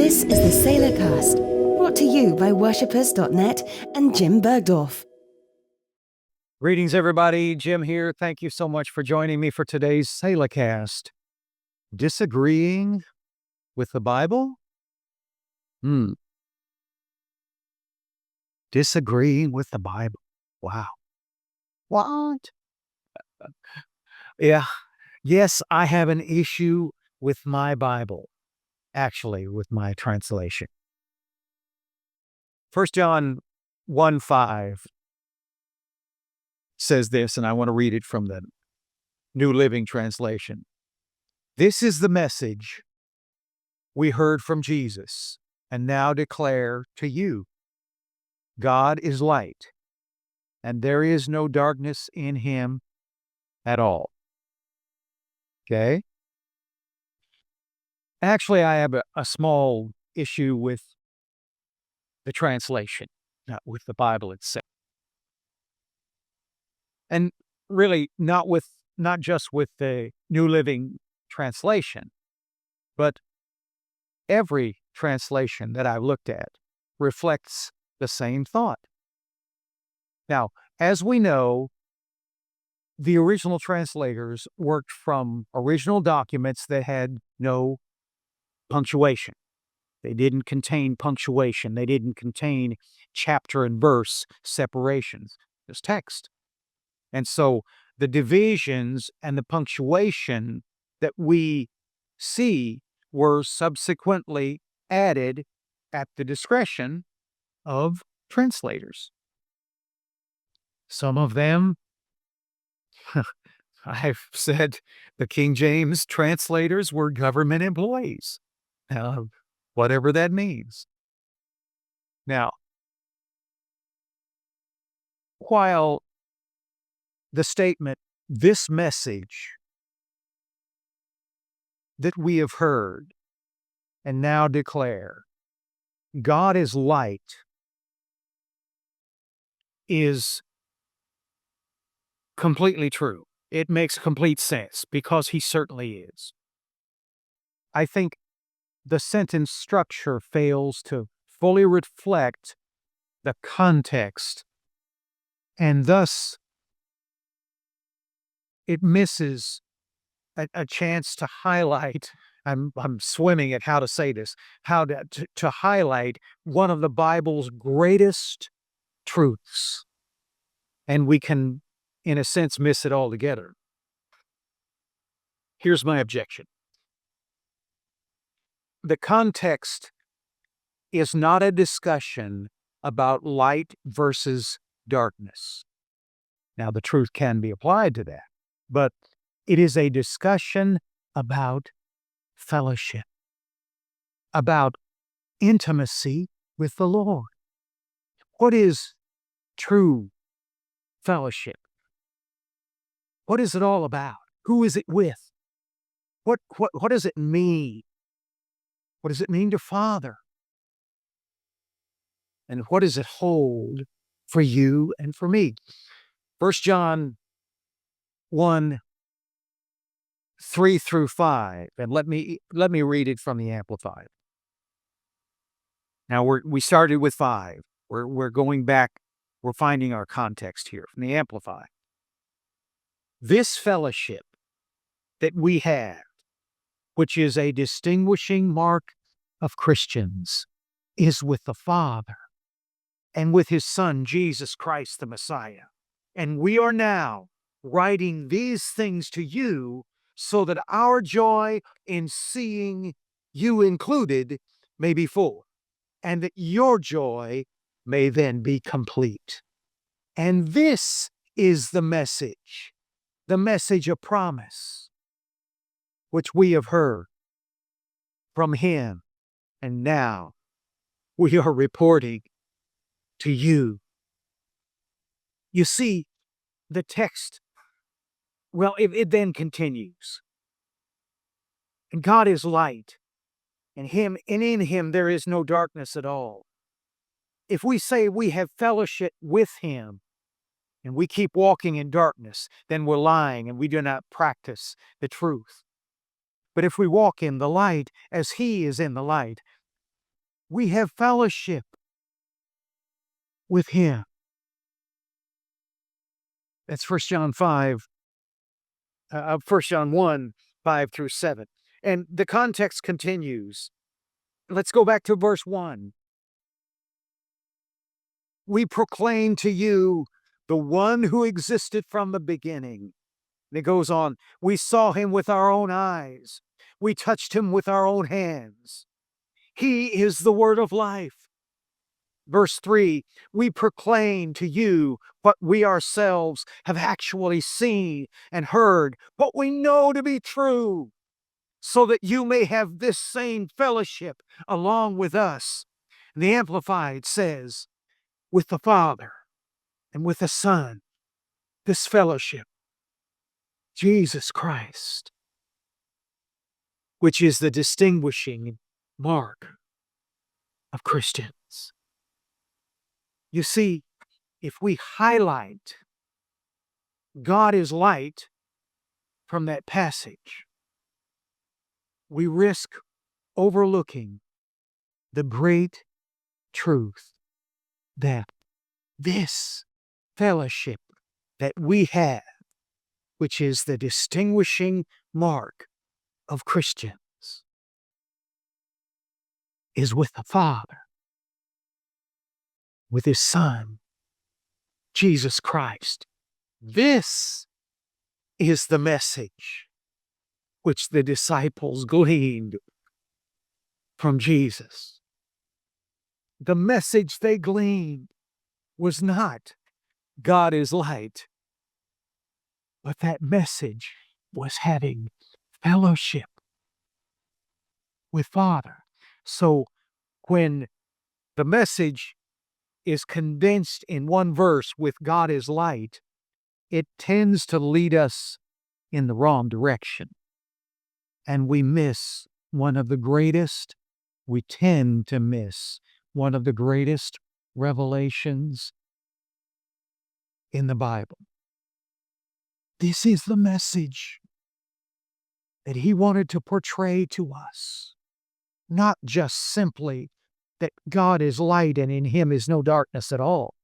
This is the Sailor Cast, brought to you by worshippers.net and Jim Burgdorf. Greetings, everybody. Jim here. Thank you so much for joining me for today's Sailor Cast. Disagreeing with the Bible? Disagreeing with the Bible. Wow. What? Yes, I have an issue with my Bible. Actually, with my translation. 1 John 1:5 says this, and I want to read it from the New Living Translation. This is the message we heard from Jesus and now declare to you. God is light, and there is no darkness in him at all. Okay? Actually, I have a small issue with the translation, not with the Bible itself. And really not just with the New Living Translation, but every translation that I've looked at reflects the same thought. Now, as we know, the original translators worked from original documents that had no punctuation. They didn't contain punctuation. They didn't contain chapter and verse separations. Just text. And so the divisions and the punctuation that we see were subsequently added at the discretion of translators. Some of them, I've said the King James translators were government employees, whatever that means. Now, while the statement, this message that we have heard and now declare, God is light, is completely true. It makes complete sense because he certainly is. I think the sentence structure fails to fully reflect the context, and thus it misses a chance to highlight. I'm swimming at how to say this, how to highlight one of the Bible's greatest truths. And we can, in a sense, miss it altogether. Here's my objection. The context is not a discussion about light versus darkness. Now, the truth can be applied to that, but it is a discussion about fellowship, about intimacy with the Lord. What is true fellowship? What is it all about? Who is it with? What does it mean? What does it mean to Father? And what does it hold for you and for me? 1 John 1, 3 through 5. And let me read it from the Amplified. Now we started with 5. We're going back. We're finding our context here from the Amplified. This fellowship that we have, which is a distinguishing mark of Christians, is with the Father and with his Son, Jesus Christ the Messiah. And we are now writing these things to you so that our joy in seeing you included may be full, and that your joy may then be complete. And this is the message of promise, which we have heard from him, and now we are reporting to you. You see, the text, it then continues. And God is light, and in him there is no darkness at all. If we say we have fellowship with him, and we keep walking in darkness, then we're lying and we do not practice the truth. But if we walk in the light as he is in the light, We have fellowship with him. That's 1 John 1, 5 through 7. And the context continues. Let's go back to verse 1. We proclaim to you the one who existed from the beginning. And it goes on. We saw him with our own eyes. We touched him with our own hands. He is the word of life. Verse 3, we proclaim to you what we ourselves have actually seen and heard, what we know to be true, so that you may have this same fellowship along with us. And the Amplified says, with the Father and with the Son, this fellowship, Jesus Christ, which is the distinguishing mark of Christians. You see, if we highlight God is light from that passage, we risk overlooking the great truth that this fellowship that we have, which is the distinguishing mark of Christians, is with the Father, with his Son, Jesus Christ. This is the message which the disciples gleaned from Jesus. The message they gleaned was not God is light, but that message was having fellowship with Father. So when the message is condensed in one verse with God is light, it tends to lead us in the wrong direction. And we tend to miss one of the greatest revelations in the Bible. This is the message that he wanted to portray to us, not just simply that God is light and in him is no darkness at all,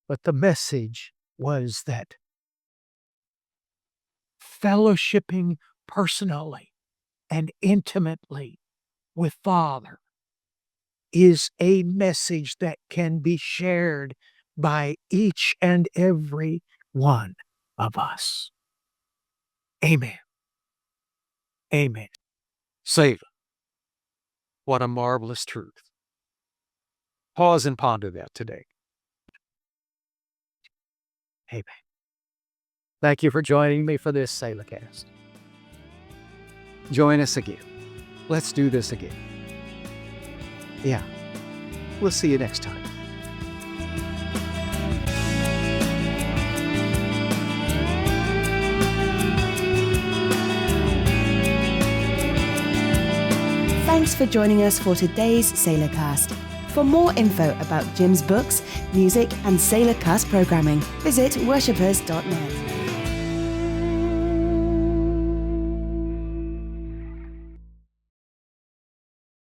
but the message was that fellowshipping personally and intimately with Father is a message that can be shared by each and every one of us. Amen. Amen. Selah. What a marvelous truth. Pause and ponder that today. Amen. Thank you for joining me for this Selahcast. Join us again. Let's do this again. Yeah. We'll see you next time. Thanks for joining us for today's Selahcast. For more info about Jim's books, music, and Selahcast programming, visit worshippers.net.